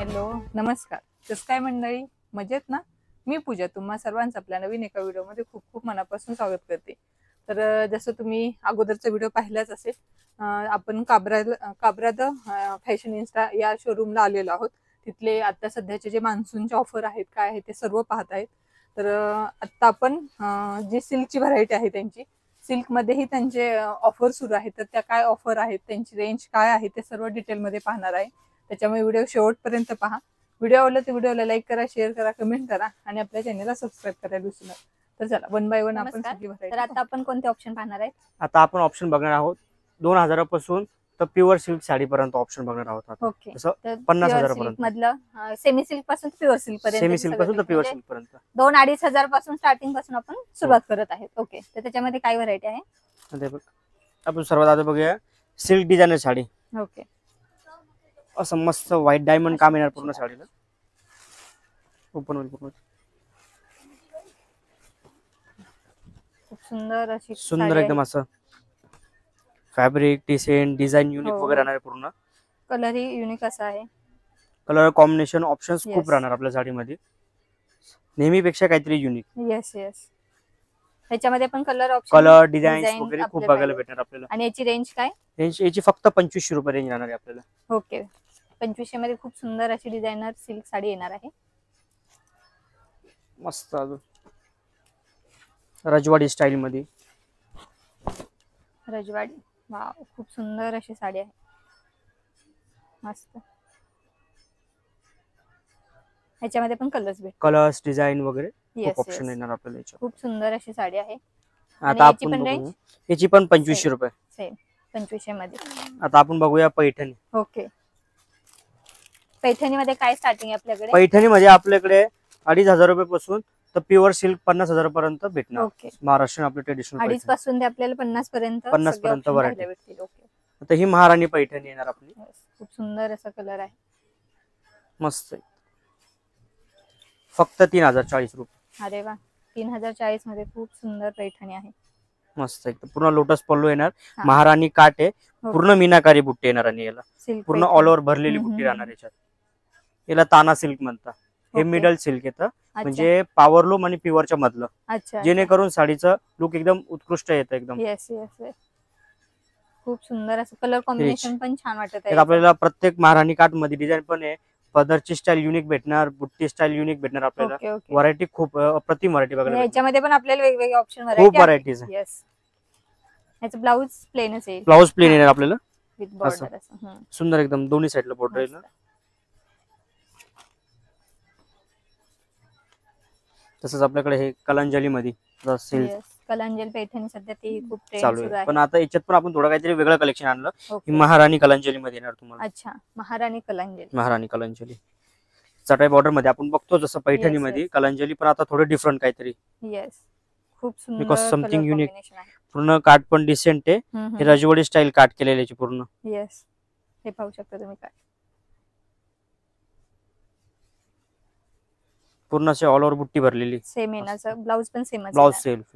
Hello, नमस्कार. कसं काय मंडळी, मजेत ना? मी पूजा, तुम्हा सर्वांचं आपल्या नवीन एका व्हिडिओमध्ये खूप खूप मनापासून स्वागत करते. तर जसं तुम्ही अगोदरचा व्हिडिओ पाहिलाच असेल, आपण काब्राद फॅशन इन्स्टा या शोरूमला आलेलो आहोत. तिथले आता सध्याचे जे मान्सूनचे ऑफर आहेत, काय आहे ते सर्व पाहत आहेत. तर आत्ता आपण जी सिल्कची व्हरायटी आहे त्यांची, सिल्कमध्येही त्यांचे ऑफर सुरू आहेत. तर त्या काय ऑफर आहेत, त्यांची रेंज काय आहे, ते सर्व डिटेलमध्ये पाहणार आहे. त्याच्यामुळे व्हिडिओ शेवटपर्यंत पहा. व्हिडिओ आवडला तर व्हिडिओला लाईक करा, शेअर करा, कमेंट करा आणि आपल्या चॅनलला सबस्क्राईब करायला विसरू नका. तर चला वन बाय वन आपण सगळी व्हरायटी. तर आता आपण कोणते ऑप्शन पाहणार आहे? आता आपण ऑप्शन बघणार आहोत 2000 पासून तर प्युअर सिल्क साडी पर्यंत ऑप्शन बघणार आहोत आता. ओके, जसं तर 50,000 सिल्क पर्यंत, मधलं सेमी सिल्क पासून प्युअर सिल्क पर्यंत, सेमी सिल्क पासून तर प्युअर सिल्क पर्यंत 2-2.5 हजार पासून स्टार्टिंग पासून आपण सुरुवात करत आहेत. ओके, तर त्याच्यामध्ये काय व्हरायटी आहे? आणि ते बघ, आपण सर्वात आधी बघूया सिल्क डिझायनर साडी. ओके, असं मस्त व्हाईट डायमंड काम येणार पूर्ण साडीला. ओपन होईल पूर्ण, खूप सुंदर अशी सुंदर साडी एकदम आहे. असं फॅब्रिक डिझाईन डिझाईन युनिक हो. वगैरे राहणार आहे पूर्ण. कलर ही युनिक असा आहे. Colour combination options Yes. खूप राहणार आपल्या साडीमध्ये, नेहमीपेक्षा काहीतरी युनिक. येस येस, त्याच्यामध्ये पण कलर ऑप्शन, कलर डिझाईन वगैरे खूप बघायला भेटणार आपल्याला. आणि याची रेंज काय? रेंज याची फक्त 2500 रुपये रेंज राहणार आहे आपल्याला. ओके, 2500 मध्ये खूप सुंदर अशी डिझायनर सिल्क साडी येणार आहे. मस्त अजून रजवाडी स्टाईल मध्ये. रजवाडी, वाव, खूप सुंदर अशी साडी आहे. मस्त, ह्याच्यामध्ये पण कलर्स भेट. कलर्स डिझाईन वगैरे येस खूप ऑप्शन येणार आपल्याला याच्यात. खूप सुंदर अशी साडी आहे. आणि आता याची आपण पण बघू, range? याची पण 2500 रुपये. सेम 2500 मध्ये. आता आपण बघूया पैठणी. ओके, पैठणी मध्ये काय स्टार्टिंग आहे आपल्याकडे? पैठणी मध्ये आपल्याकडे 2500 रुपये पासून तर प्युअर सिल्क 50,000 पर्यंत भेटणार. ओके, महाराष्ट्रीयन आपले ट्रेडिशनल 2.5 पासून ते आपल्याला 50 पर्यंत 50 सगळे पर्यंत option variety. पाहायला भेटतील. ओके, आता ही महाराणी पैठणी येणार आपली. Yes, खूप सुंदर असा कलर आहे. मस्त आहे. फक्त 3040 रुपये. अरे वा, 3040 मध्ये खूप सुंदर पैठणी आहे. मस्त एकदम पूर्ण लोटस पल्लू येणार. हा. महाराणी काट आहे, ओके. पूर्ण मीनाकारी बुट्टी येणार आणि याला सिल्क पूर्ण पैठणी. ऑल ओव्हर भरलेली हम्म, बुट्टी हम्म, राहणार याच्यात. याला ताना सिल्क म्हणतात. हे ओके. मिडल सिल्क येतं, अच्छा, म्हणजे पॉवरलूम आणि प्युअरच्या मधलं, अच्छा, जेणेकरून साडीचं लुक एकदम उत्कृष्ट येतं एकदम. येस येस येस, खूप सुंदर असं कलर कॉम्बिनेशन पण छान वाटत त्यात आहे. आपल्याला प्रत्येक महाराणी काठ मध्ये डिझाईन पण आहे, पदरची स्टाईल युनिक भेटणार, बुट्टी स्टाईल युनिक भेटणार आपल्याला. ओके ओके, व्हरायटी खूप अप्रतिम व्हरायटी बघायला भेटणार. याच्यामध्ये पण आपल्याला वेगवेगळे ऑप्शन खूप व्हरायटीज आहे. येस, याचं ब्लाऊज प्लेन असेल ब्लाउज प्लेन येणार आपल्याला, विथ बॉर्डर असं. सुंदर एकदम दोन्ही साईडला बॉर्डर येईल. मस्त. तसंच आपल्याकडे हे कलांजली मध्ये सिल्क Yes, कलांजली पैठणी सध्या ती खूप ट्रेंड चालू सुरू आहे, आहे. पण आता याच्यात पण आपण थोडं काहीतरी वेगळं कलेक्शन आणलं. ओके. ही महाराणी कलांजली मध्ये येणार तुम्हाला. अच्छा, महाराणी कलांजली. महाराणी कलांजली चटाई बॉर्डर मध्ये आपण बघतो जसं पैठणी Yes, मध्ये yes. कलांजली, पण आता थोडं डिफरंट काहीतरी. येस, खूप सुंदर Because something colour unique. Combination आहे. पूर्ण काठ पण डिसेंट आहे. हे रजवाडी स्टाईल काठ केलेली याची पूर्ण. येस, हे पाहू शकता तुम्ही काय. पूर्ण असे ऑल ओव्हर बुट्टी भरलेली. सेम येण्याचं ब्लाऊज पण सेमच. Blouse self.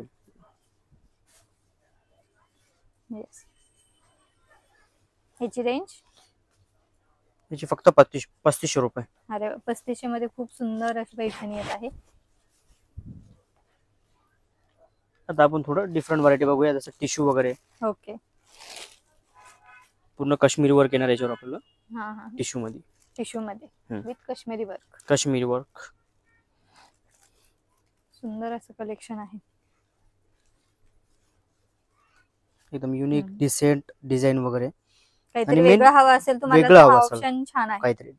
येस, ह्याची रेंज? याची फक्त 3500 रुपये. अरे 3500 मध्ये खूप सुंदर अशी पैठणी येत आहे. आता आपण थोडं डिफरंट व्हरायटी बघूया, जसं टिश्यू वगैरे. ओके, पूर्ण काश्मीरी वर्क येणार याच्यावर आपल्याला. हा हा, टिश्यू मध्ये, टिश्यू मध्ये with Kashmiri work. Kashmiri work. सुंदर असं कलेक्शन आहे. एकदम युनिक डिसेंट डिझाईन वगैरे काहीतरी main वेगळं हवं असेल तुम्हाला वेगळं तर हवं हा असेल. ऑप्शन छान आहे. काहीतरी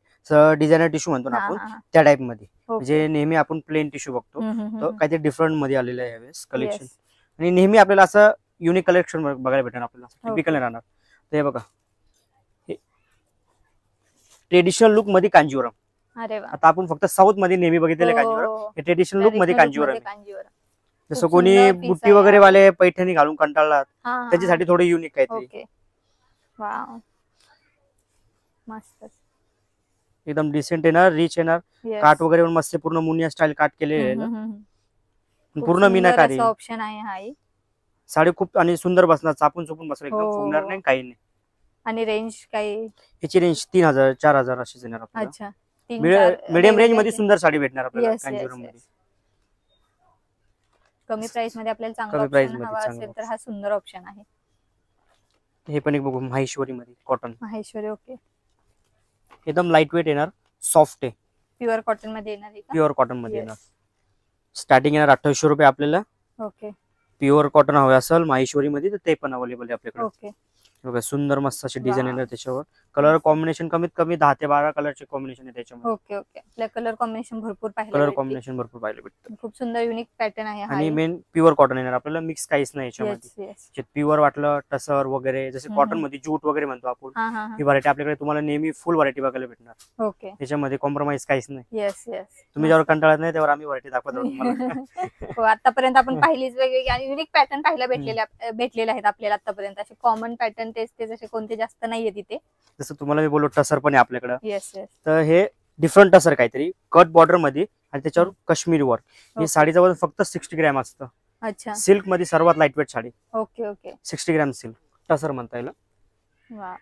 डिझायनर टिश्यू म्हणतो ना हा, आपण, हा, हा. त्या टाइप मध्ये. ओके. म्हणजे नेहमी आपण प्लेन टिश्यू बघतो, तर काहीतरी डिफरंट मध्ये आलेलं आहे यावेळेस कलेक्शन. Yes. आणि नेहमी आपल्याला असं युनिक कलेक्शन बघायला भेटणार आपल्याला, टिपिकल Okay. राहणार. तर हे बघा, ट्रेडिशनल लुक मध्ये कांजीवरम. अरे वा, आता आपण फक्त साऊथ मध्ये नेहमी बघितलेलं हो, कांजीवरम, हो. हे ट्रेडिशनल लुक मध्ये कांजीवरम आहे. कांजीवरम. जसं खूप कोणी सुंदर piece बुट्टी आहे वगैरे हा. वाले पैठणी घालून कंटाळतात, हा, हा, त्याच्यासाठी थोडे युनिक काहीतरी. ओके, वाव, मस्त. एकदम डिसेंट येणार, रिच येणार. Yes. काठ वगैरे पण मस्त पूर्ण मुनिया स्टाईल काठ केलेले आहे. खूप पूर्ण सुंदर मीनाकारी असं ऑप्शन आहे हा ही. साडी खूप आणि सुंदर बसणार, चापून चुपून बसणार, एकदम हो. फुगणार नाही काही नाही. आणि रेंज काही? याची रेंज 3000 4000 अशीच येणार आपल्याला. अच्छा, मीडियम रेंज मध्ये सुंदर साडी भेटणार आपल्याला Yes, yes, कांजीवरम मध्ये. yes. कमी प्राइस मध्ये आपल्याला चांगला कमी price ऑप्शन मध्ये हवा चांगला असेल तर हा सुंदर ऑप्शन आहे. हे पण एक बघू माहेश्वरी मध्ये कॉटन, माहेश्वरी ओके. एकदम लाईट वेट येणार, सॉफ्ट आहे, प्युअर कॉटन मध्ये येणार आहे का? प्युअर कॉटन मध्ये Yes. येणार. स्टार्टिंग येणार 2800 रुपये आपल्याला. ओके प्युअर कॉटन हवे असेल माहेश्वरी मध्ये तर ते पण अवेलेबल आहे आपल्याकडे. ओके. बघा सुंदर मस्त असे डिझाईन Wow. येणार त्याच्यावर. कलर कॉम्बिनेशन कमीत कमी 10 ते 12 कलरचे कॉम्बिनेशन आहे त्याच्यामध्ये. Okay okay. आपल्या कलर कॉम्बिनेशन भरपूर पाहिजे. कलर कॉम्बिनेशन भरपूर पाहायला भेटतं. खूप सुंदर युनिक पॅटर्न आहे हा. आणि मेन प्युअर कॉटन येणार आपल्याला, मिक्स काहीच नाही याच्यामध्ये. Yes yes. प्युअर वाटलं टसर वगैरे जसे कॉटन मध्ये जूट वगैरे म्हणतो आपण, हा हा ही व्हरायटी आपल्याकडे तुम्हाला नेहमी फुल व्हरायटी बघायला भेटणार. ओके. त्याच्यामध्ये कॉम्प्रोमाइज काहीच नाही. Yes yes. तुम्ही ज्यावर कंटाळत नाही त्यावर आम्ही व्हरायटी दाखवतो तुम्हाला. हो आतापर्यंत आपण पाहिलीच वेगवेगळी आणि युनिक पॅटर्न पाहायला भेटलेले आहेत आपल्याला आतापर्यंत. असे कॉमन पॅटर्न तेच असे कोणते जास्त नाहीये तिथे. जसं तुम्हाला मी बोललो टसर पण आहे आपल्याकडे. Yes yes. तर हे डिफरंट टसर काहीतरी कट बॉर्डर मध्ये आणि त्याच्यावर काश्मीरी वर्क. ही Okay. साडीचं वजन फक्त 60 ग्रॅम असतं. अच्छा. सिल्क मध्ये सर्वात light weight sari. Okay okay. 60 gram silk tussar म्हणता येईल. वा.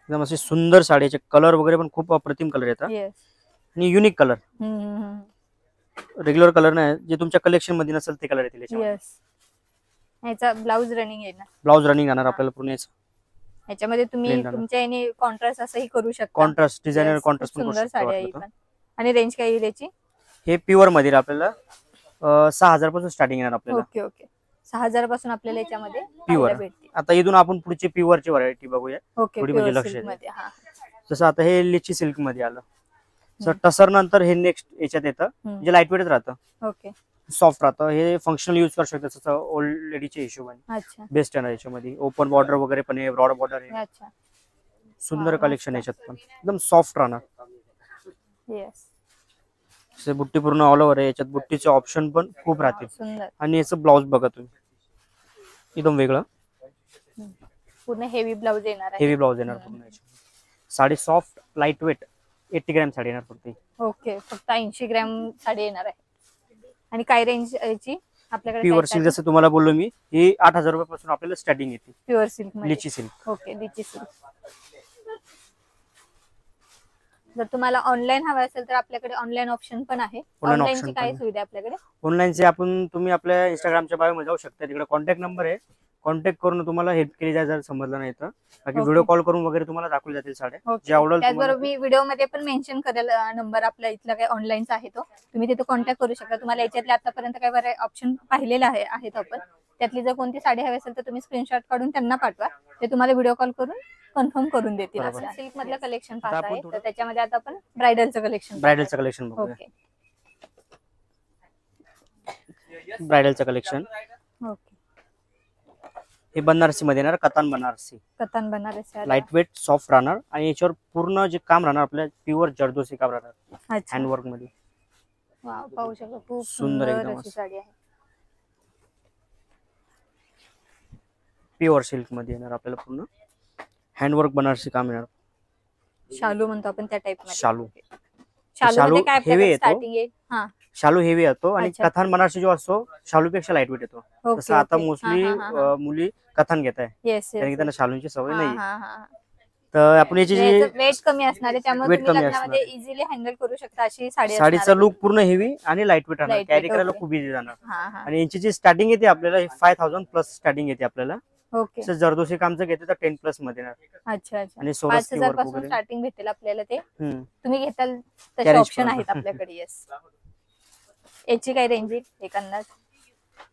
एकदम असे सुंदर साडीचे कलर वगैरे पण खूप अप्रतिम कलर येतात येस. आणि युनिक कलर. हम्म. रेग्युलर कलर नाही, जे तुमच्या कलेक्शन मध्ये नसेल ते कलर येतील याच्यामध्ये. येस. ह्याचा ब्लाऊज रनिंग येणार. ब्लाउज रनिंग येणार आपल्याला पूर्ण याचं. ह्याच्यामध्ये तुम्ही Plain राहणार. तुमच्या याने कॉन्ट्रास्ट असंही करू शकता. कॉन्ट्रास्ट डिझायनर Yes, कॉन्ट्रास्ट खूप पण करू सुंदर शकतो साडी आहे वाटलं ही तर. पण. आणि रेंज काय येईल याची? हे प्युअर मध्ये आपल्याला 6000 पासून स्टार्टिंग येणार आपल्याला. Okay okay. 6000 पासून आपल्याला याच्यामध्ये Pure. पाहायला भेटते. आता इथून आपण पुढची प्युअरची व्हरायटी बघूया. ओके. थोडी म्हणजे प्युअर लक्ष सिल्क द्या. मध्ये. हा. जसं आता हे लिची सिल्क मध्ये आलं. तर टसर नंतर हे नेक्स्ट याच्यात येतं हम्म. जे लाईट वेट राहतं, ओके. सॉफ्ट राहतं. हे फंक्शनल यूज करू शकतात जसं ओल्ड लेडीच्या हिशोबाने. अच्छा बेस्ट आहे याच्यामध्ये. ओपन बॉर्डर वगैरे पण आहे, ब्रॉड बॉर्डर आहे. अच्छा. सुंदर Wow, कलेक्शन मस्त. याच्यात पण एकदम सॉफ्ट राहणार. येस. जसे बुट्टी पूर्ण ऑल ओव्हर आहे, याच्यात बुट्टीचे ऑप्शन पण खूप राहतील. सुंदर. आणि याचं ब्लाउज बघा तुम्ही, एकदम वेगळं पूर्ण हेवी ब्लाऊज येणार आहे. हेवी ब्लाउज येणार पूर्ण याच्यामध्ये. Sari soft light weight 80 gram sari येणार फक्त. ओके. फक्त 80 ग्रॅम साडी येणार आहे. आणि काय रेंज याची आपल्याकडे? प्युअर सिल्क जसं तुम्हाला बोललो मी, ही 8000 रुपयापासून आपल्याला स्टार्टिंग येते. प्युअर सिल्क मध्ये. लिची सिल्क. ओके. लिची सिल्क. जर तुम्हाला ऑनलाईन हवं असेल तर आपल्याकडे ऑनलाईन ऑप्शन पण आहे. Online ऑनलाईनची option काय पण सुविधा आहे आपल्याकडे? ऑनलाईनचे आपण तुम्ही आपल्या इंस्टाग्रामच्या बायो मध्ये जाऊ शकता. तिकडे कॉन्टॅक्ट नंबर आहे, कॉन्टॅक्ट करून तुम्हाला हेल्प केली जाईल जर समजलं नाही तर. बाकी Okay. व्हिडिओ कॉल करून वगैरे तुम्हाला दाखवली जातील साड्या ओके. जे आवडेल त्याचबरोबर तुम्हाला. मी व्हिडिओ मध्ये पण मेन्शन करेल नंबर आपला इथला काय ऑनलाईनचा आहे तो. तुम्ही तिथे कॉन्टॅक्ट करू शकता. तुम्हाला याच्यातले आतापर्यंत काय बरे ऑप्शन पाहिलेले आहेत आपण. त्यातली जर कोणती साडी हवी असेल तर तुम्ही स्क्रीनशॉट काढून त्यांना पाठवा. ते तुम्हाला व्हिडिओ कॉल करून कन्फर्म करून देतील. बरोबर. सिल्क मधलं कलेक्शन आता पाहत आपण आहे थोडं- तर त्याच्यामध्ये आता आपण ब्रायडलचं कलेक्शन. ब्रायडलचं कलेक्शन बघूया. ओके ब्रायडलचं कलेक्शन ओके. हे बनारसी मध्ये येणार, कतान बनारसी. कतान बनारसी आलं. लाईट वेट सॉफ्ट राहणार आणि याच्यावर पूर्ण जे काम राहणार आपल्या प्युअर जरदोसी काम राहणार अच्छा. हँडवर्क मध्ये. वाव, पाहू शकतो खूप सुंदर सुंदर एकदम अशी असं. साडी आहे. प्युअर सिल्क मध्ये येणार आपल्याला पूर्ण हँडवर्क बनारसी काम येणार. शालू म्हणतो आपण त्या टाइप मध्ये. शालू. शालू शालू मध्ये काय heavy आपल्याकडे येतो. स्टार्टिंग आहे? हा. शालू हेवी येतो आणि अच्छा. कथान बनारसी जो असतो शालूपेक्षा लाईट वेट येतो. ओके, जसं आता ओके. मोस्टली हा, हा, हा. मुली कथान घेत आहे, येस कारण की येस. त्यांना शालूंची सवय हा, नाही. हा, हा. तर आपण याची जी वेट कमी असणार आहे त्यामुळे Weight तुम्ही कमी लग्नामध्ये इझिली हँडल करू शकता अशी साडी साडीचा असणार लुक पूर्ण हेवी आणि लाईट वेट राहणार, Lightweight, कॅरी करायला okay. खूप इझी जाणार. आहे. हा हा. आणि यांची जी स्टार्टिंग येते आपल्याला 5000 प्लस स्टार्टिंग येते आपल्याला. ओके. जर जरदोशी कामचं घेते तर 10 प्लस मध्ये येणार. अच्छा अच्छा. आणि सोरस 5000 वर्क पासून वगैरे. स्टार्टिंग भेटेल आपल्याला ते. हम्म. तुम्ही घेताल तसे Carriage ऑप्शन पण. आहेत आपल्याकडे. येस. याची काय रेंज येईल एक अंदाज?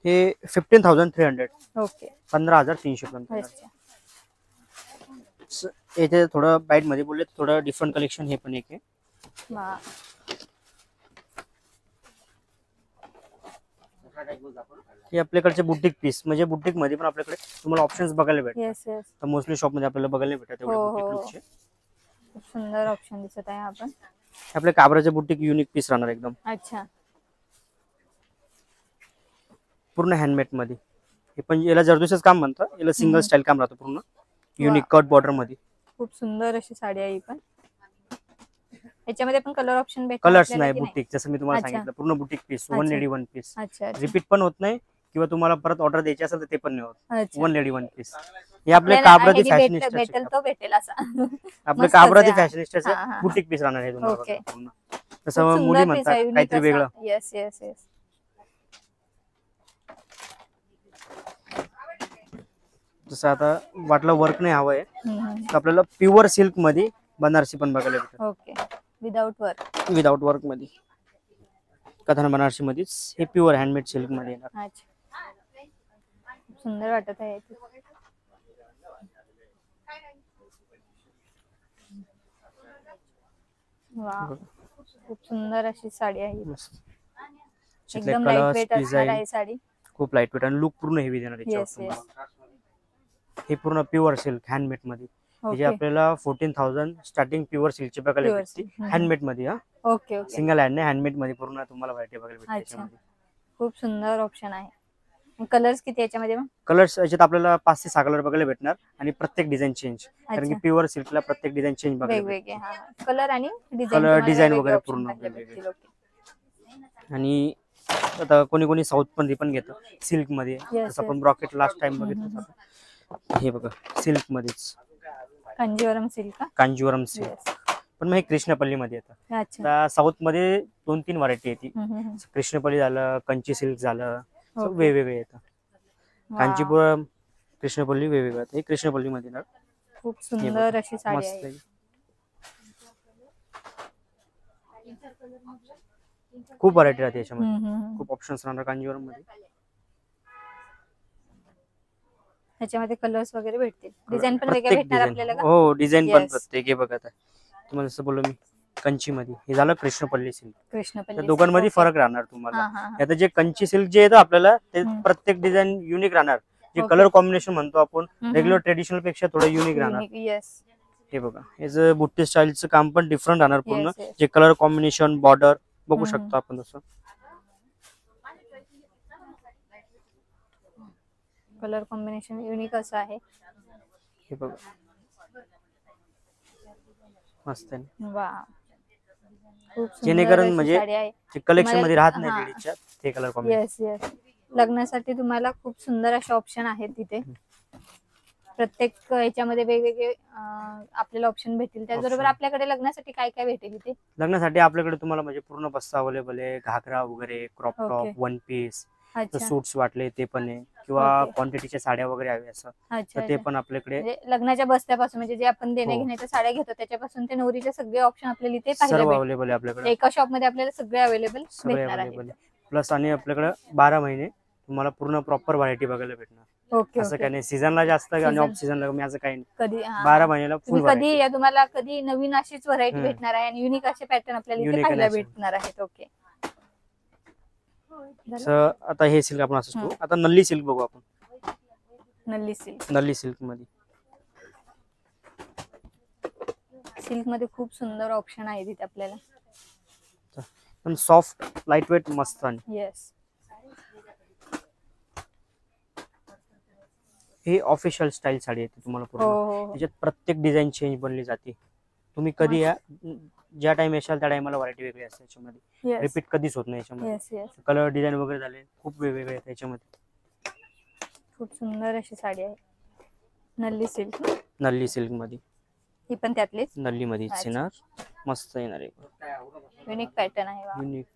हे 15300 ओके. 15300 पर्यंत येणार. अच्छा. याचे थोडं बाईट मध्ये बोलले थोडं डिफरंट कलेक्शन हे पण एक आहे. वा. हे आपल्याकडचे बुटीक पीस, म्हणजे बुटीक मध्ये पण आपल्याकडे तुम्हाला ऑप्शन्स बघायला भेटतात. Yes yes. तर मोस्टली शॉप मध्ये आपल्याला बघायला भेटतात तेवढे हो, बुटीक हो. लुकचे. खूप सुंदर ऑप्शन दिसत आहे आपण. आपले काबराचे बुटीक युनिक पीस राहणार एकदम अच्छा. पूर्ण हँडमेड मध्ये. हे पण याला जरदोशीच काम म्हणतात, याला सिंगल स्टाईल काम राहतं पूर्ण युनिक कट बॉर्डर मध्ये. खूप सुंदर अशी साडी आहे ही पण. याच्यामध्ये पण कलर ऑप्शन भेटतात कलर्स आपल्याला नाही, की बुटीक जसं मी तुम्हाला अच्छा. सांगितलं पूर्ण बुटीक पीस, वन अच्छा. Lady one piece. अच्छा अच्छा. रिपीट पण होत नाही किंवा तुम्हाला परत ऑर्डर द्यायची असेल तर ते पण नाही होत. अच्छा. One lady one piece. हे आपले आपल्याला काबराती हे भेटेल फॅशनिस्टाचे तो भेटेल असा आपले मस्तच काबराती आहे. फॅशनिस्टाचे हा, हा. बुटीक पीस राहणार आहे तुम्हाला ओके. बघा पूर्ण. तसं मुली म्हणतात काहीतरी वेगळं. Yes yes yes. जसं आता वाटलं वर्क नाही हवंय तर आपल्याला प्युअर सिल्क मध्ये बनारसी पण बघायला भेटतं. Okay. Without work. Without work मध्ये कथान बनारसी मध्येच हे प्युअर हँडमेड सिल्क मध्ये येणार. अच्छा. सुंदर वाटत आहे ते. वा, खूप सुंदर अशी साडी आहे. मस्त. एकदम लाईट कलर्स वेट असणार डिझाईन आहे साडी. खूप लाईट वेट आणि लुक पूर्ण हेवी देणार याच्यावर येस येस. तुम्हाला. हे पूर्ण प्युअर सिल्क हँडमेड मध्ये जे आपल्याला 14,000 स्टार्टिंग प्युअर सिल्कची बघायला Pure भेटते silk. हँडमेड मध्ये. हा okay okay. Single hand handmade मध्ये पूर्ण तुम्हाला व्हरायटी बघायला भेटते अच्छा. याच्यामध्ये. खूप सुंदर ऑप्शन आहे. कलर्स किती याच्यामध्ये मग? कलर्स याच्यात आपल्याला 5 ते 6 कलर बघायला भेटणार आणि प्रत्येक डिझाईन चेंज कारण की अच्छा. प्युअर सिल्कला प्रत्येक डिझाईन चेंज बघायला वेगवेगळे भेटते. हा कलर आणि Color, design डिझाईन वगैरे पूर्ण वेगवेगळे. ओके. आणि आता कोणी कोणी साऊथ मध्ये पण घेतं सिल्क मध्ये. Yes, जसं yes. आपण ब्रॉकेट लास्ट टाइम बघितलं होतं. हे बघा सिल्क मध्येच कांजीवरम सिल्क का? कांजीवरम सिल्क. येस. पण मग हे कृष्णपल्ली मध्ये येतं. अच्छा. आता साऊथ मध्ये 2-3 व्हरायटी येते. कृष्णपल्ली झालं, कंची सिल्क झालं, असं Okay. वेगवेगळे येतं. वा, कांचीपुरम कृष्णपल्ली वेगवेगळं येतं. हे कृष्णपल्ली मध्ये येणार. खूप सुंदर अशी साडी मस्त आहे. आहे. खूप व्हरायटी राहते याच्यामध्ये. खूप ऑप्शन्स राहणार कांजीवरम मध्ये. त्याच्यामध्ये कलर्स वगैरे भेटतील. डिझाईन पण वेगळे प्रत्येक भेटणार डिझाईन आपल्याला का? हो डिझाईन पण Yes. प्रत्येक हे बघा आता तुम्हाला जसं बोललो मी कंची मध्ये हे झालं कृष्णपल्ली सिल्क. कृष्णपल्ली त्या दोघांमध्ये silk. फरक राहणार हा तुम्हाला. हा हा. आता जे कंची सिल्क जे येतं आपल्याला ते हम्म. प्रत्येक डिझाईन युनिक राहणार. जे Okay. कलर कॉम्बिनेशन म्हणतो आपण हम्म. रेग्युलर ट्रेडिशनल पेक्षा थोडं युनिक राहणार. Unique, yes. हे बघा याचं बुट्टी स्टाईलचं काम पण डिफरंट राहणार पूर्ण. Yes, yes. जे कलर कॉम्बिनेशन बॉर्डर बघू हम्म. शकतो आपण तसं. कलर कॉम्बिनेशन युनिक असं आहे. हे बघा मस्त आहे ना. वा, खूप सुंदर जेणेकरून अशी म्हणजे साडी आहे. जे कलेक्शन मध्ये राहत नाही हा. लेडीजच्या ते कलर कॉम्बिनेशन. Yes yes. लग्नासाठी तुम्हाला खूप सुंदर असे ऑप्शन आहेत तिथे. प्रत्येक ह्याच्यामध्ये वेगवेगळे आपल्याला ऑप्शन भेटतील. त्याचबरोबर Option. आपल्याकडे लग्नासाठी काय काय भेटेल इथे? लग्नासाठी आपल्याकडे तुम्हाला म्हणजे पूर्ण बस्ता अवेलेबल आहे. घागरा वगैरे crop Okay. Top one piece अच्छा सूट्स वाटले ते पण आहे किंवा Okay. क्वांटिटीच्या साड्या वगैरे हवे असं अच्छा तर ते अच्छा. पण आपल्याकडे म्हणजे लग्नाच्या बस्त्यापासून म्हणजे जे आपण देण्या हो. घेण्याच्या साड्या घेतो त्याच्यापासून ते नवरीचे सगळे ऑप्शन आपल्याला इथे पाहायला सर्व भेटतील. अवेलेबल आहे आपल्याकडे. एका शॉप मध्ये आपल्याला सगळे अवेलेबल सगळे भेटणार अवेलेबल आहेत. आहे. प्लस आणि आपल्याकडे 12 महिने तुम्हाला पूर्ण प्रॉपर व्हरायटी बघायला भेटणार. ओके असं ओके. काही नाही सीझनला जास्त आणि Season. ऑफ सीझनला कमी असं काही नाही. कधी हा, 12 हा. महिन्याला फुल तुम्ही कधी व्हरायटी. या तुम्हाला कधी नवीन अशीच व्हरायटी हम्म. भेटणार आहे आणि युनिक असे पॅटर्न आपल्याला इथे Unique पाहायला आणि असे. भेटणार आहेत. ओके. असं आता हे सिल्क आपण असं हम्म. आता नल्ली सिल्क बघू आपण. नल्ली सिल्क. नल्ली सिल्क मध्ये सिल्क मध्ये खूप सुंदर ऑप्शन आहे तिथे आपल्याला. पण सॉफ्ट लाईट वेट मस्त आणि येस. हे ऑफिशियल स्टाईल साडी येते तुम्हाला हो पूर्ण. हो हो. त्याच्यात प्रत्येक डिझाईन चेंज बनली जाते. तुम्ही कधी या ज्या टाइम येशाल त्या टाइमला व्हरायटी वेगळी असते याच्यामध्ये. येस रिपीट कधीच होत नाही याच्यामध्ये. Yes yes. कलर डिझाईन वगैरे झाले खूप वेगवेगळे आहेत याच्यामध्ये. खूप सुंदर अशी साडी आहे. नल्ली सिल्क. नल्ली सिल्क मध्ये ही पण त्यातलीच नल्ली मध्येच अच्छा. येणार. मस्त येणार आहे. युनिक पॅटर्न आहे. वा. युनिक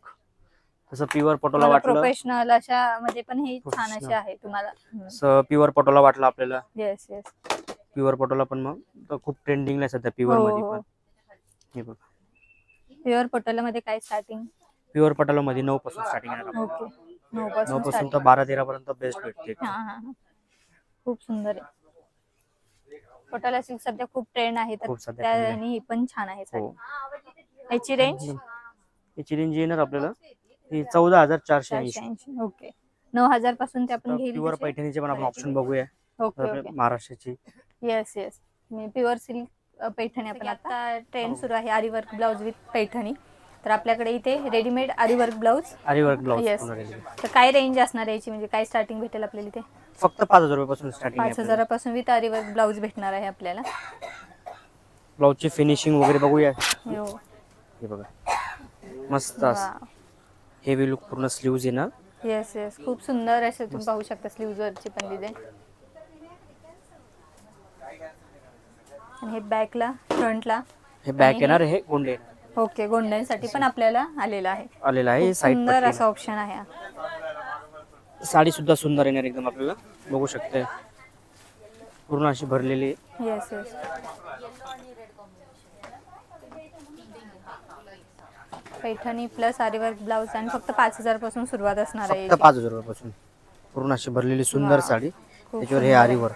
तसं प्युअर पटोला वाटलं प्रोफेशनल अशा मध्ये पण हे छान Professional. असे आहे तुम्हाला. तसं प्युअर पटोला वाटलं आपल्याला. Yes yes. प्युअर पटोला पण मग तो खूप ट्रेंडिंगला सध्या प्युअर हो, मध्ये हो. पण. हे बघा प्युअर पटोला मध्ये काय स्टार्टिंग? प्युअर पटोला मध्ये 9 पासून स्टार्टिंग आहे आपल्याला. ओके. 9 9 पासून पासून starting. तर 12-13 पर्यंत बेस्ट भेटते. हा हा हा. खूप सुंदर आहे. पटोला सिल्क सध्या खूप ट्रेंड आहे तर खूप सध्या trend आहे. आणि ही पण छान आहे साडी. हो याची रेंज याची रेंज येणार आपल्याला ही 14,480. 480. ओके. 9,000 पासून ते आपण घेईल. प्युअर पैठणीचे पण आपण ऑप्शन बघूया. ओके आपल्या ओके. महाराष्ट्राची येस येस. मी प्युअर सिल्क पैठणी आपण आता ट्रेंड सुरू आहे आरी वर्क ब्लाउज विथ पैठणी. तर आपल्याकडे इथे रेडीमेड आरी वर्क ब्लाउज. आरी वर्क ब्लाउज येस. तर काय रेंज असणार आहे याची म्हणजे काय स्टार्टिंग भेटेल आपल्याला इथे? फक्त 5,000 रुपयापासून स्टार्टिंग आहे. 5,000 पासून विथ आरी वर्क ब्लाउज भेटणार आहे आपल्याला. ब्लाउजची फिनिशिंग वगैरे बघूया. हो. हे बघा मस्त असं हेवी लुक पूर्ण स्लीव्ज येणार. Yes yes. खूप सुंदर असे तुम्ही पाहू शकता स्लीव्ज वरची पण डिझाईन. आणि हे बॅकला फ्रंटला हे बॅक येणार, हे गोंडे येणार. ओके, गोंड्यांसाठी पण आपल्याला आलेला आहे. आलेला आहे. खूप साईड सुंदर असा ऑप्शन आहे हा. साडी सुद्धा सुंदर येणार एकदम, आपल्याला बघू शकते पूर्ण अशी भरलेली. Yes yes. Paithani plus aari work blouse आणि फक्त 5,000 पासून सुरुवात असणार आहे. फक्त 5,000 रुपयापासून पूर्ण अशी भरलेली सुंदर साडी, त्याच्यावर हे आरीवर.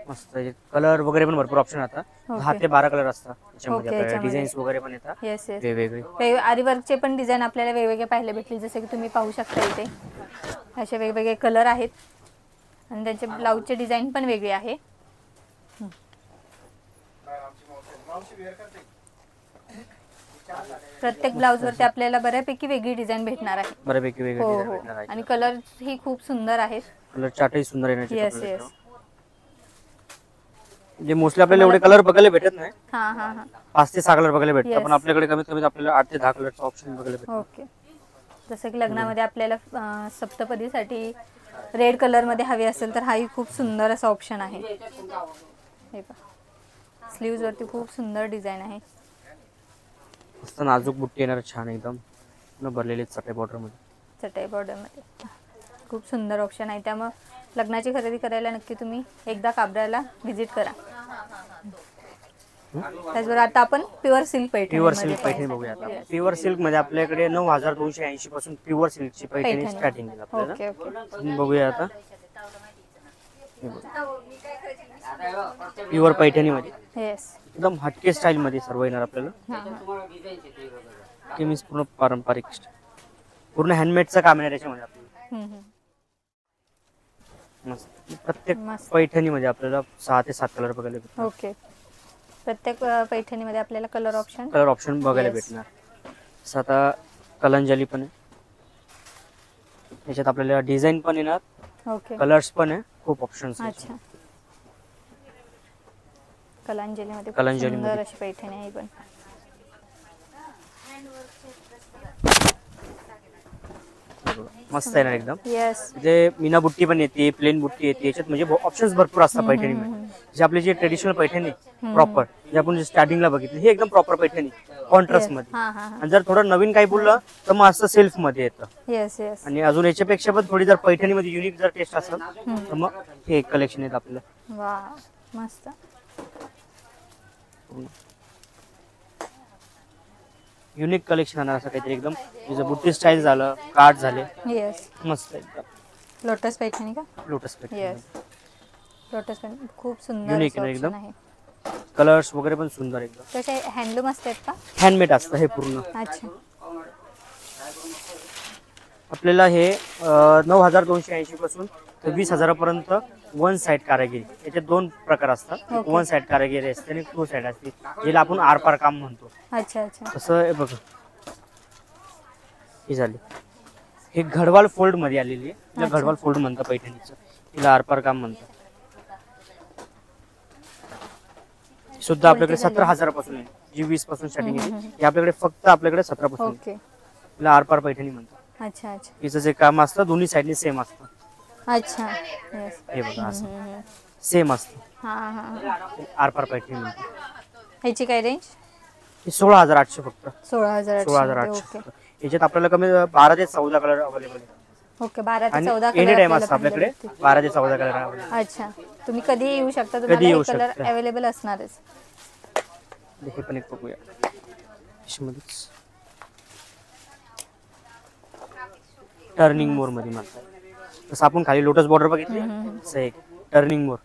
मस्त कलर वगैरे पण भरपूर ऑप्शन आता 10 ते 12 कलर असतात त्याच्यामध्ये. आपल्याला डिझाईन्स वगैरे पण येतात येस येस. वेगवेगळे. आरीवर्कचे पण डिझाईन आपल्याला वेगवेगळे पाहायला भेटतील, जसे की तुम्ही पाहू शकता इथे असे वेगवेगळे कलर आहेत आणि त्यांचे ब्लाऊजचे डिझाईन पण वेगळे आहे. प्रत्येक ब्लाऊज वरती आपल्याला बऱ्यापैकी वेगळी डिझाईन भेटणार आहे. बऱ्यापैकी वेगळे हो डिझाईन हो. भेटणार आहे. आणि कलर ही खूप सुंदर आहेत. कलर चार्टही सुंदर येण्याचे. Yes yes. म्हणजे मोस्टली आपल्याला एवढे कलर बघायला भेटत नाही. हा हा हा. 5 ते 6 कलर बघायला भेटतात, Yes. पण आपल्याकडे कमीत कमी आपल्याला 8 ते 10 कलरचा ऑप्शन बघायला भेटतो. ओके. जसं की लग्नामध्ये आपल्याला सप्तपदीसाठी रेड कलर मध्ये हवे असेल तर हाही खूप सुंदर असा ऑप्शन आहे. हे पहा, स्लीव्ज वरती खूप सुंदर डिझाईन आहे. मस्त नाजूक बुट्टी येणार, छान एकदम न भरलेली चटई बॉर्डर मध्ये. चटई बॉर्डर मध्ये खूप सुंदर ऑप्शन आहे. त्यामुळे लग्नाची खरेदी करायला नक्की तुम्ही एकदा काबराला व्हिजिट करा. त्याचबरोबर आता आपण pure silk pure silk Paithani बघूया. आता प्युअर सिल्क मध्ये आपल्याकडे 9,280 पासून प्युअर सिल्कची पैठणी स्टार्टिंग आहे आपल्याला. Okay okay. तुम्ही बघूया आता प्युअर पैठणी मध्ये येस. एकदम हटके स्टाईल मध्ये सर्व येणार आपल्याला. ते मीन्स पूर्ण पारंपरिक पूर्ण हँडमेडचं काम आहे त्याच्यामध्ये आपल्याला. मस्त. प्रत्येक मस्त. पैठणी मध्ये आपल्याला 6 ते 7 कलर बघायला भेटतात. ओके. प्रत्येक पैठणीमध्ये आपल्याला कलर ऑप्शन बघायला भेटणार. जसं आता कलंजली पण आहे, याच्यात आपल्याला डिझाईन पण येणार, ओके. कलर्स पण आहे, खूप ऑप्शन्स. अच्छा. कलांजलीमध्ये कलांजलीमध्ये. सुंदर अशी पैठणी आहे पण. मस्त आहे ना एकदम. येस. म्हणजे मीना बुट्टी पण येते, प्लेन बुट्टी येते, याच्यात म्हणजे ऑप्शन्स भरपूर असतात पैठणीमध्ये. जे आपली जी ट्रेडिशनल पैठणी प्रॉपर, जे आपण स्टार्टिंगला बघितली, ही एकदम प्रॉपर पैठणी कॉन्ट्रास्ट मध्ये. हा हा. आणि जर थोडं नवीन काही बोललं तर मग असं सेल्फ मध्ये येतं. Yes yes. आणि अजून याच्यापेक्षा पण थोडी जर पैठणीमध्ये युनिक जर टेस्ट असेल तर मग हे एक कलेक्शन येत आपल्याला. वा मस्त. युनिक कलेक्शन आणणार असं काहीतरी एकदम. जसं बुट्टी स्टाईल झालं, कार्ड झाले, येस. मस्त एकदम. लोटस पैठणी का? Lotus Paithani. Yes. Lotus Paithani खूप सुंदर Unique असं आहे option एकदम. आहे. कलर्स वगैरे पण सुंदर एकदम. कसे हँडलूम असतात का? हँडमेड असतं हे पूर्ण. अच्छा. आपल्याला हे 9,280 पासून तर 20,000 पर्यंत वन साइड कारागिरी. याचे 2 प्रकार असतात. Okay. वन साइड कारागिरी असते आणि 2 साइड असते, ज्याला आपण आरपार काम म्हणतो. अच्छा अच्छा. तसं हे बघा, ही झाली. हे घडवाल फोल्ड मध्ये आलेली आहे. तिला घडवाल फोल्ड म्हणतात पैठणीचं, तिला आरपार काम म्हणतात. सुद्धा आपल्याकडे 17,000 पासून आहे. जी 20 पासून स्टार्टिंग आहे ही आपल्याकडे फक्त आपल्याकडे 17 पासून. ओके. तिला आरपार पैठणी म्हणतात. अच्छा अच्छा. हिचं जे काम असतं दोन्ही साईडनी सेम असतं. अच्छा. येस. हे बघा असं सेम असतं. हा हा. आरपार पैठणी म्हणतात. ह्याची काय रेंज? ही 16,800 फक्त. 16,000. 16,800 ओके. फक्त. याच्यात आपल्याला कमी 12 ते 14 कलर अवेलेबल आहे. ओके. 12 ते आणि 14 एनी टाइम कलर असतं आपल्याकडे 12 ते 14 कलर अवेलेबल. अच्छा. तुम्ही कधी येऊ शकता, कधी तुम्हाला येऊ हे कलर शकता. अवेलेबल असणारच. हे पण एक बघूया. याच्यामध्येच टर्निंग मोर मध्ये म्हणतात. जसं आपण खाली लोटस बॉर्डर बघितली तसं एक टर्निंग मोर.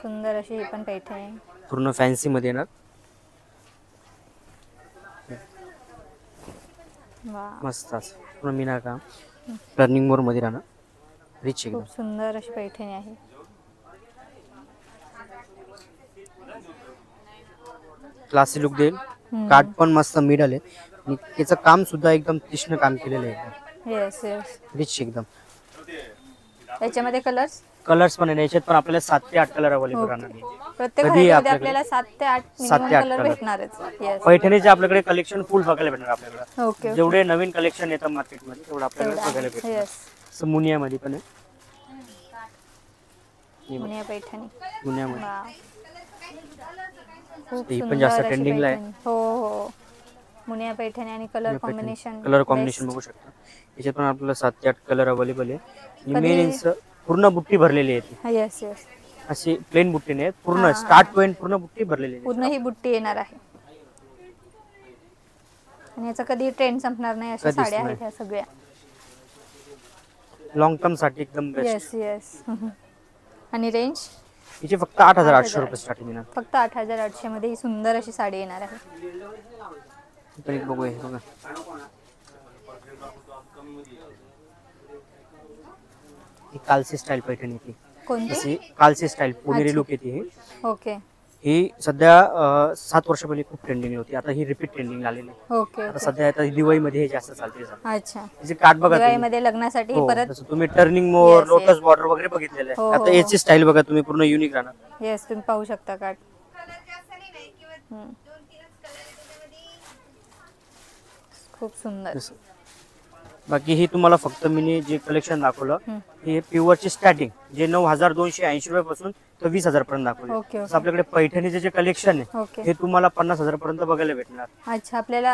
सुंदर अशी ही पण पैठणी आहे. पूर्ण फॅन्सी मध्ये येणार. वा. मस्त असं पूर्ण मीना काम टर्निंग मोर मध्ये राहणार. रिच एकदम. खूप सुंदर अशी पैठणी आहे. क्लासी लुक देईल. काठ पण मस्त मिडल आहे आणि त्याचं काम सुद्धा एकदम तीक्ष्ण काम केलेलं आहे. Yes yes. रिच एकदम. याच्यामध्ये कलर्स पण आहे. याच्यात पण आपल्याला 7 ते 8 कलर अवेलेबल राहणार. प्रत्येक कधी व्हरायटीमध्ये आपल्याकडे आपल्याला 7 ते 8 7 ते 8 कलर कलर. भेटणारच. येस. पैठणीचे आपल्याकडे कलेक्शन फुल बघायला भेटणार आपल्याला. ओके. जेवढे नवीन कलेक्शन येतं मार्केटमध्ये तेवढं आपल्याला बघायला भेटणार. येस. मुनिया मध्ये पण आहे. हे बघ, मुनिया पैठणी पुण्यामध्ये वा. खूप ही पण सुंदर जास्त अशी ट्रेंडिंगला आहे. पैठणी. हो हो मुनिया पैठणी आणि कलर कॉम्बिनेशन कलर कॉम्बिनेशन बघू शकता. याच्यात पण आपल्याला 7 ते 8 कलर अवेलेबल आहे. आणि मेन कधी- पूर्ण बुट्टी भरलेली आहे ती. येस येस अशी प्लेन बुट्टी नाही पूर्ण हा. स्टार्ट पॉइंट पूर्ण बुट्टी भरलेली आहे. पूर्ण ही बुट्टी येणार आहे आणि याचा कधी ट्रेंड संपणार नाही अशा कधीच साड्या आहेत नाही. ह्या सगळ्या. लॉंग टर्म साठी एकदम बेस्ट. येस येस आणि रेंज हिचे फक्त 8,800 रुपये स्टार्टिंग येणार. फक्त 8,800 मध्ये ही सुंदर अशी साडी येणार आहे. ही पण एक बघूया हे बघा. ही कालसी स्टाईल पैठणी ती. कोणती जशी कालसी स्टाईल पुणेरी अच्छा. लुक येते ही. ओके ही सध्या 7 वर्ष पहिले खूप ट्रेंडिंग होती. आता ही रिपीट ट्रेंडिंग आलेली आहे. ओके आता ओके सध्या आता दिवाळीमध्ये हे जास्त चालते. अच्छा तिचे काठ बघा तुम्ही. दिवाळीमध्ये लग्नासाठी हो, परत जसं तुम्ही टर्निंग मोर Yes, लोटस yes. बॉर्डर वगैरे बघितलेलं हो, आहे. हो, आता हो. याची स्टाईल बघा तुम्ही पूर्ण युनिक राहणार. येस तुम्ही पाहू शकता कार्ड. खूप सुंदर. जसं. बाकी ही तुम्हाला फक्त मी जे कलेक्शन दाखवलं हम्म. हे प्युअरची स्टार्टिंग जे 9,280 रुपयापासून तर 20,000 पर्यंत दाखवले. Okay, okay. तसं आपल्याकडे पैठणीचे जे कलेक्शन आहे ओके हे तुम्हाला 50,000 पर्यंत बघायला भेटणार. अच्छा आपल्याला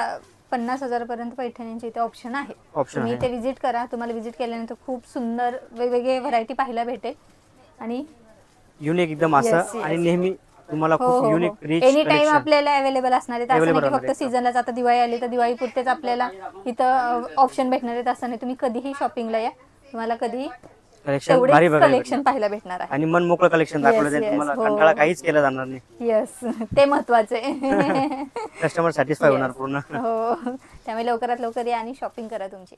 50,000 पर्यंत पैठणींचे इथे ऑप्शन आहे. ऑप्शन तुम्ही आहे. इथे विजिट करा. तुम्हाला विजिट केल्यानंतर खूप सुंदर वेगवेगळे व्हरायटी पाहायला भेटेल आणि युनिक एकदम Yes, असं yes. आणि नेहमी तुम्हाला हो खूप हो unique rich any time collection आपल्याला अवेलेबल असणार आहे. असं नाही Available की फक्त राहणार आहे. सीझनलाच आता दिवाळी आली तर दिवाळी पुरतेच आपल्याला इथं ऑप्शन भेटणार आहेत असं नाही. तुम्ही कधीही शॉपिंगला या तुम्हाला कधीही कलेक्शन भारी तेवढे बघायला कलेक्शन भेटणार. पाहायला भेटणार आहे. आणि मन मोकळं कलेक्शन दाखवलं Yes, जाईल yes. तुम्हाला. हो. कंटाळा काहीच केला जाणार नाही. येस ते महत्वाचे कस्टमर सॅटिस्फाय Yes. होणार पूर्ण. हो त्यामुळे लवकरात लवकर या आणि शॉपिंग करा तुमची.